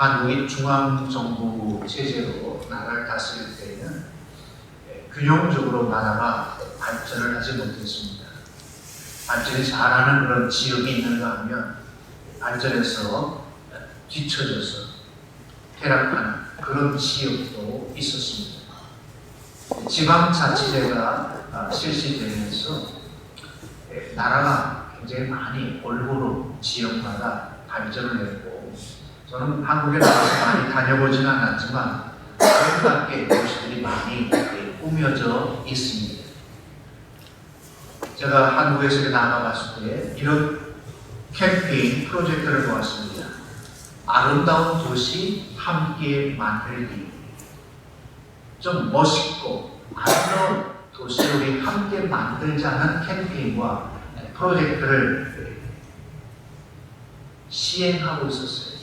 한국이 중앙정부 체제로 나라를 다스릴 때에는 균형적으로 나라가 발전을 하지 못했습니다. 발전이 잘하는 그런 지역이 있는가 하면 발전에서 뒤처져서 퇴락하는 그런 지역도 있었습니다. 지방자치제가 실시되면서 나라가 굉장히 많이 골고루 지역마다 발전을 했고, 저는 한국에 나가서 많이 다녀보지는 않았지만 아름답게 도시들이 많이 꾸며져 있습니다. 제가 한국에서 나가봤을 때 이런 캠페인 프로젝트를 보았습니다. 아름다운 도시 함께 만들기. 좀 멋있고 아름다운 도시를 우리 함께 만들자는 캠페인과 프로젝트를 시행하고 있었어요.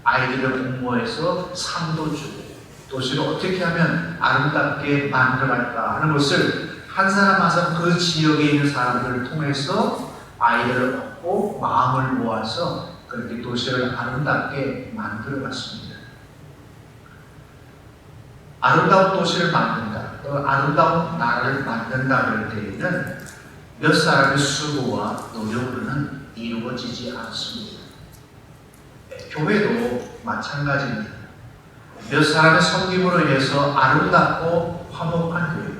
아이들을 공모해서 상도 주고 도시를 어떻게 하면 아름답게 만들어갈까 하는 것을 한 사람 한 사람 그 지역에 있는 사람들을 통해서 아이들을 얻고 마음을 모아서 그렇게 도시를 아름답게 만들어갔습니다. 아름다운 도시를 만든다, 또 아름다운 나라를 만든다 그럴 때에는 몇 사람의 수고와 노력으로는 이루어지지 않습니다. 교회도 마찬가지입니다. 몇 사람의 섬김으로 인해서 아름답고 화목한 교회,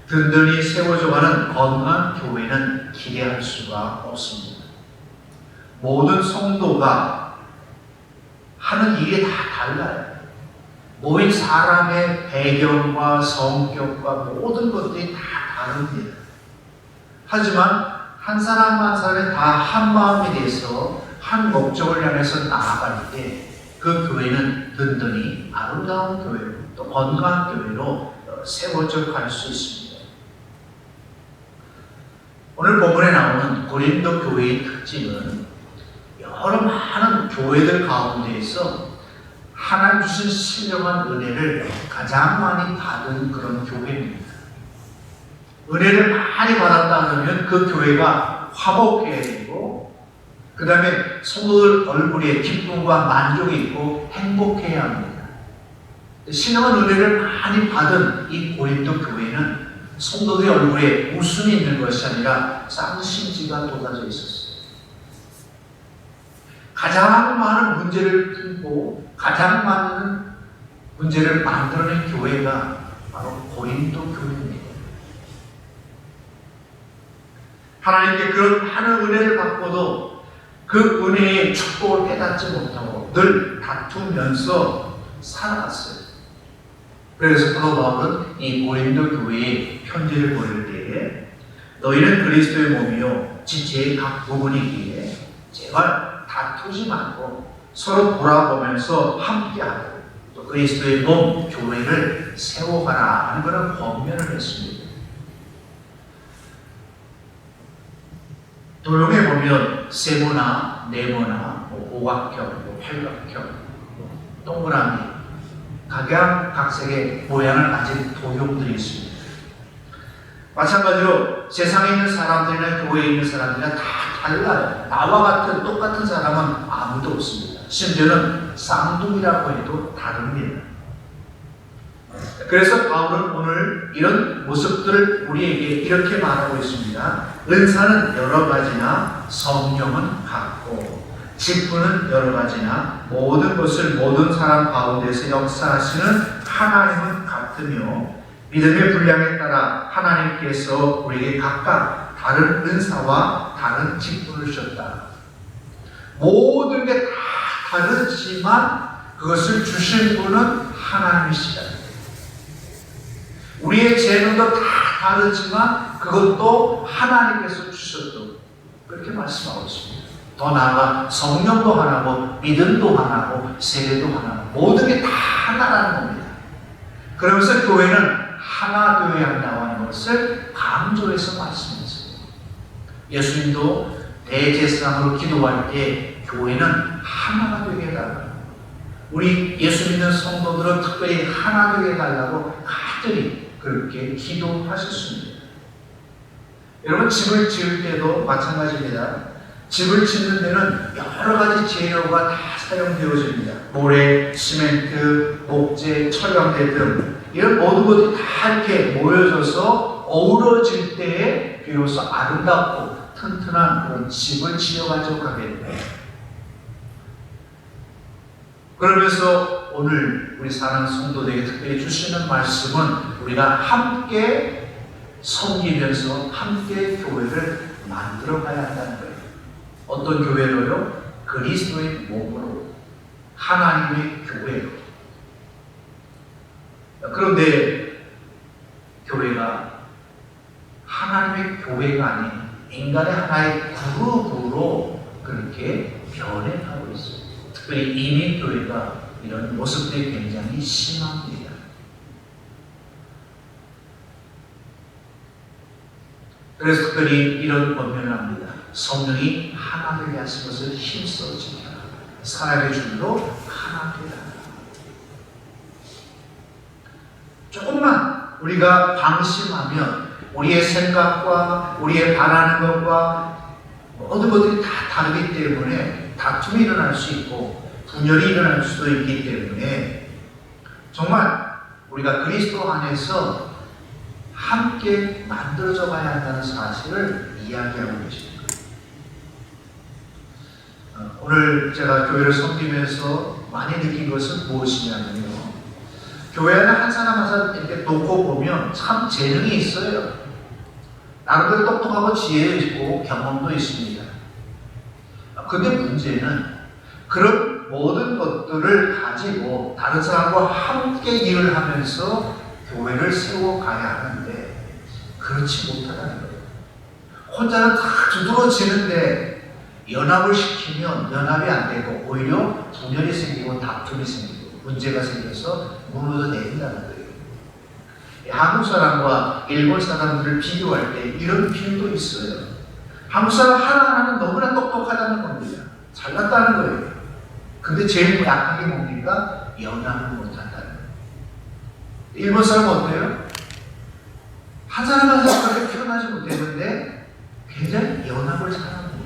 든든히 세워져가는 건강한 교회는 기대할 수가 없습니다. 모든 성도가 하는 일이 다 달라요. 모인 사람의 배경과 성격과 모든 것들이 다 다릅니다. 하지만 한 사람 한 사람이 다 한 마음이 돼서 한 목적을 향해서 나아갈 때 그 교회는 든든히 아름다운 교회로 또 건강한 교회로 세워져 갈 수 있습니다. 오늘 본문에 나오는 고린도 교회의 특징은 여러 많은 교회들 가운데에서 하나님 주신 신령한 은혜를 가장 많이 받은 그런 교회입니다. 은혜를 많이 받았다 하면 그 교회가 화목해야 되고, 그 다음에 성도들 얼굴에 기쁨과 만족이 있고 행복해야 합니다. 신령한 은혜를 많이 받은 이 고린도 교회는 성도들의 얼굴에 웃음이 있는 것이 아니라 쌍심지가 돋아져 있었어요. 가장 많은 문제를 풀고 가장 많은 문제를 만들어낸 교회가 바로 고린도 교회입니다. 하나님께 그런 많은 은혜를 받고도 그 은혜의 축복을 깨닫지 못하고 늘 다투면서 살아갔어요. 그래서 사도 바울은 이 고린도 교회에 편지를 보낼 때에 너희는 그리스도의 몸이요 지체의 각 부분이기에 제발 다투지 말고 서로 돌아보면서 함께하고 또 그리스도의 몸 교회를 세워가라 하는 그런 권면을 했습니다. 도형에 보면 세모나 네모나 오각형, 팔각형, 동그라미 각양각색의 모양을 가진 도형들이 있습니다. 마찬가지로 세상에 있는 사람들이나 교회에 있는 사람들이나 다 달라요. 나와 같은 똑같은 사람은 아무도 없습니다. 심지어는 쌍둥이라고 해도 다릅니다. 그래서 바울은 오늘 이런 모습들을 우리에게 이렇게 말하고 있습니다. 은사는 여러 가지나 성령은 같고 직분은 여러 가지나 모든 것을 모든 사람 가운데서 역사하시는 하나님은 같으며 믿음의 분량에 따라 하나님께서 우리에게 각각 다른 은사와 다른 직분을 주셨다. 모든 게 다 다르지만 그것을 주신 분은 하나님이시다. 우리의 재능도 다 다르지만 그것도 하나님께서 주셨다고 그렇게 말씀하고 있습니다. 더 나아가 성령도 하나고 믿음도 하나고 세례도 하나고 모든 게 다 하나라는 겁니다. 그러면서 교회는 하나 되어야 한다는 것을 강조해서 말씀했어요. 예수님도 대제사장으로 기도할 때 교회는 하나가 되게 해달라고, 우리 예수 믿는 성도들은 특별히 하나 되게 해달라고 간절히 그렇게 기도하셨습니다. 여러분 집을 지을 때도 마찬가지입니다. 집을 짓는 데는 여러 가지 재료가 다 사용되어집니다. 모래, 시멘트, 목재, 철강대 등 이런 모든 것들이 다 이렇게 모여져서 어우러질 때에 비로소 아름답고 튼튼한 그런 집을 지어가지고 가게 됩니다. 그러면서 오늘 우리 사랑하는 성도들에게 특별히 주시는 말씀은 우리가 함께 섬기면서 함께 교회를 만들어 가야 한다는 거예요. 어떤 교회로요? 그리스도의 몸으로, 하나님의 교회로. 그런데 교회가 하나님의 교회가 아닌 인간의 하나의 그룹으로 그렇게 변해가고 있어요. 특별히 이민교회가 이런 모습들이 굉장히 심합니다. 그래서 특별히 이런 권면을 합니다. 성령이 하나 되게 하신 것을 힘써 지켜라. 사랑의 줄로 하나 되라. 조금만 우리가 방심하면 우리의 생각과 우리의 바라는 것과 모든 것들이 다 다르기 때문에 다툼이 일어날 수 있고 분열이 일어날 수도 있기 때문에 정말 우리가 그리스도 안에서 함께 만들어져 가야 한다는 사실을 이야기하고 계십니다. 오늘 제가 교회를 섬기면서 많이 느낀 것은 무엇이냐면요. 교회는 한 사람 한 사람 이렇게 놓고 보면 참 재능이 있어요. 나름대로 똑똑하고 지혜 있고 경험도 있습니다. 근데 문제는 그런 모든 것들을 가지고 다른 사람과 함께 일을 하면서 교회를 세워가야 하는데 그렇지 못하다는 거예요. 혼자는 다 두드러지는데 연합을 시키면 연합이 안 되고 오히려 분열이 생기고 다툼이 생기고 문제가 생겨서 무너져 내린다는 거예요. 한국 사람과 일본 사람들을 비교할 때 이런 비유도 있어요. 한국 사람 하나하나는 너무나 똑똑하다는 겁니다. 잘났다는 거예요. 근데 제일 약한 게 뭡니까? 연합을 못한다는 거예요. 일본 사람은 어때요? 한 사람 한 사람 그렇게 표현하지 못했는데 굉장히 연합을 잘합니다.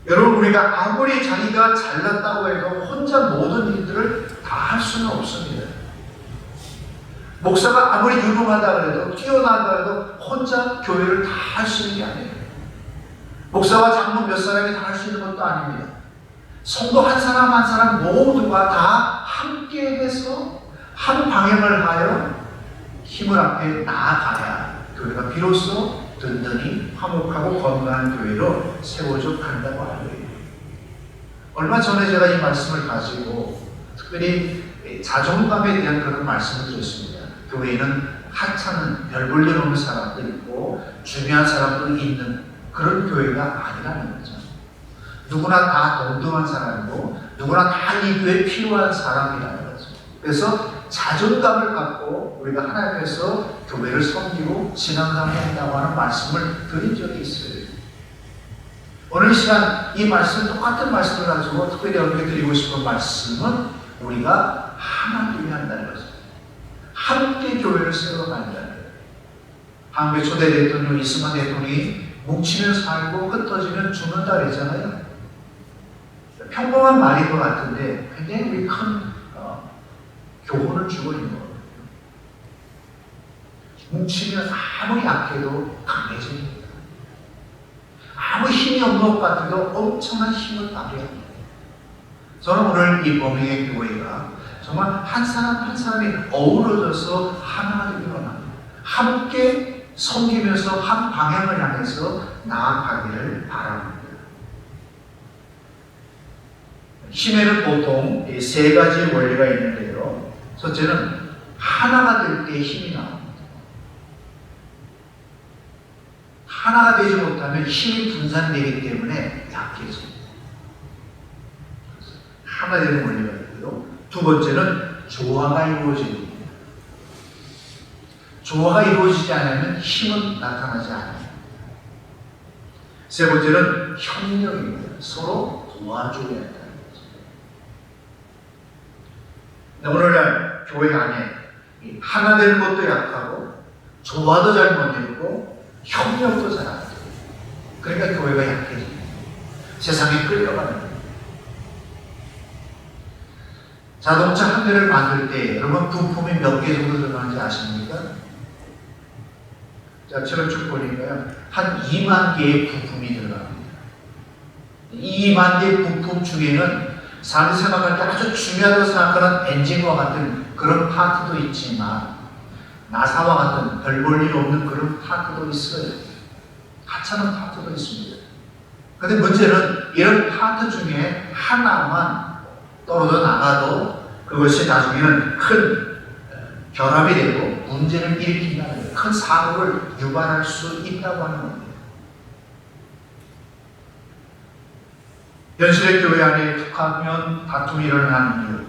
여러분, 우리가 아무리 자기가 잘났다고 해도 혼자 모든 일들을 다 할 수는 없습니다. 목사가 아무리 유능하다 그래도 뛰어나다 해도 혼자 교회를 다 할 수 있는 게 아니에요. 목사와 장로 몇 사람이 다 할 수 있는 것도 아닙니다. 성도 한 사람 한 사람 모두가 다 함께 해서 한 방향을 하여 힘을 앞에 나아가야 교회가 비로소 든든히 화목하고 건강한 교회로 세워져 간다고 하는 거예요. 얼마 전에 제가 이 말씀을 가지고 특별히 자존감에 대한 그런 말씀을 드렸습니다. 교회에는 하찮은 별 볼 일 없는 사람도 있고 중요한 사람도 있는 그런 교회가 아니라는 거죠. 누구나 다 동등한 사람이고 누구나 다 이 교회에 필요한 사람이라는 거죠. 그래서 자존감을 갖고 우리가 하나님께서 교회를 섬기고 신앙생활을 한다고 하는 말씀을 드린 적이 있어요. 오늘 시간 이 말씀 똑같은 말씀을 가지고 특별히 여러분께 드리고 싶은 말씀은 우리가 하나 되어야 한다는 거죠. 함께 교회를 세워간다는 거예요. 한국의 초대 대통령 이승만 대통령이 뭉치면 살고 흩어지면 죽는다 그랬잖아요. 평범한 말인 것 같은데 굉장히 우리 큰 교훈을 주고 있는 거예요. 뭉치면 아무리 약해도 강해집니다. 아무 힘이 없는 것 같아도 엄청난 힘을 발휘합니다. 저는 오늘 이 범행의 교회가 정말 한 사람 한 사람이 어우러져서 하나가 되기를 원합니다. 함께 섬기면서 한 방향을 향해서 나아가기를 바랍니다. 힘에는 보통 세 가지 원리가 있는데요. 첫째는 하나가 될 때 힘이 나옵니다. 하나가 되지 못하면 힘이 분산되기 때문에 약해집니다. 하나 되는 원리가 있고요. 두 번째는 조화가 이루어집니다. 조화가 이루어지지 않으면 힘은 나타나지 않아요. 세 번째는 협력입니다. 서로 도와줘야 한다는 거죠. 오늘날 교회 안에 하나 되는 것도 약하고 조화도 잘 못 이루고 협력도 잘 안 되고, 그러니까 교회가 약해집니다. 세상에 끌려가는 거예요. 자동차 한 대를 만들 때 여러분 부품이 몇 개 정도 들어가는지 아십니까? 자, 제가 쭉 보니까요, 한 2만 개의 부품이 들어갑니다. 2만 개의 부품 중에는 사람이 생각할 때 아주 중요하다고 생각하는 엔진과 같은 그런 파트도 있지만, 나사와 같은 별 볼 일 없는 그런 파트도 있어요. 하찮은 파트도 있습니다. 그런데 문제는 이런 파트 중에 하나만 떨어져 나가도 그것이 나중에는 큰 결함이 되고 문제를 일으킨다는 거예요. 큰 사고를 유발할 수 있다고 하는 겁니다. 현실의 교회 안에 툭하면 다툼이 일어나는 이유,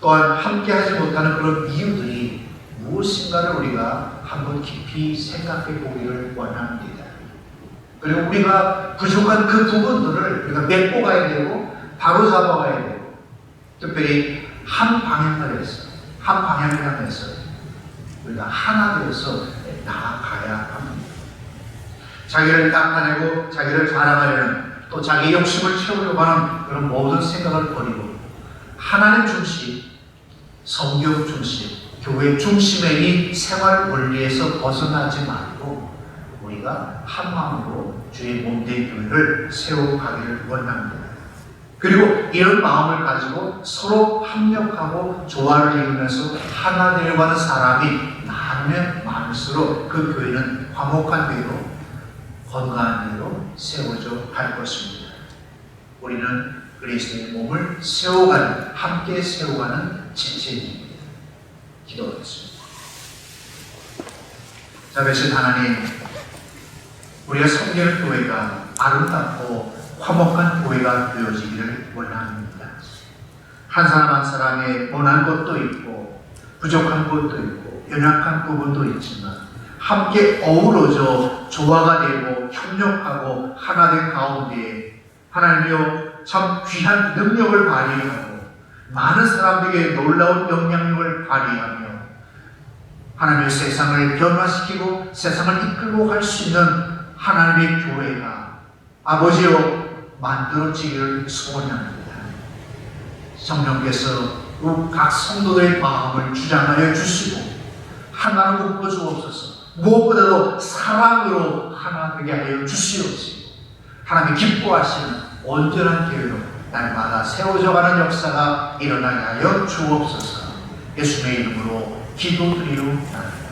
또한 함께하지 못하는 그런 이유들이 무엇인가를 우리가 한번 깊이 생각해 보기를 원합니다. 그리고 우리가 부족한 그 부분들을 우리가 메꿔 가야 되고 바로 잡아가야 되고, 특별히 한 방향을 해서, 한 방향을 향해서 우리가 하나 되어서 나아가야 합니다. 자기를 닦아내고 자기를 자랑하려는, 또 자기 욕심을 채우려고 하는 그런 모든 생각을 버리고 하나님 중심, 성경 중심, 교회 중심의 이 생활 원리에서 벗어나지 말고 우리가 한 마음으로 주의 몸된 교회를 세워가기를 원합니다. 그리고 이런 마음을 가지고 서로 협력하고 조화를 이루면서 하나 되려고 하는 사람이 많으면 많을수록 그 교회는 화목한 교회로, 건강한 교회로 세워져 갈 것입니다. 우리는 그리스도의 몸을 세워가는, 함께 세워가는 지체입니다. 기도하겠습니다. 자, 배신 하나님, 우리가 섬기는 교회가 아름답고 화목한 교회가 되어지기를 원합니다. 한 사람 한 사람의 원한 것도 있고 부족한 것도 있고 연약한 부분도 있지만 함께 어우러져 조화가 되고 협력하고 하나 된 가운데 하나님이여 참 귀한 능력을 발휘하고 많은 사람들에게 놀라운 영향력을 발휘하며 하나님의 세상을 변화시키고 세상을 이끌고 갈 수 있는 하나님의 교회가 아버지여 만들어지기를 소원합니다. 성령께서 각 성도들의 마음을 주장하여 주시고 하나로 묶어 주옵소서. 무엇보다도 사랑으로 하나 되게 하여 주시옵시고 하나님이 기뻐하시는 온전한 교회로 날마다 세워져가는 역사가 일어나게 하여 주옵소서. 예수님의 이름으로 기도드리옵나이다.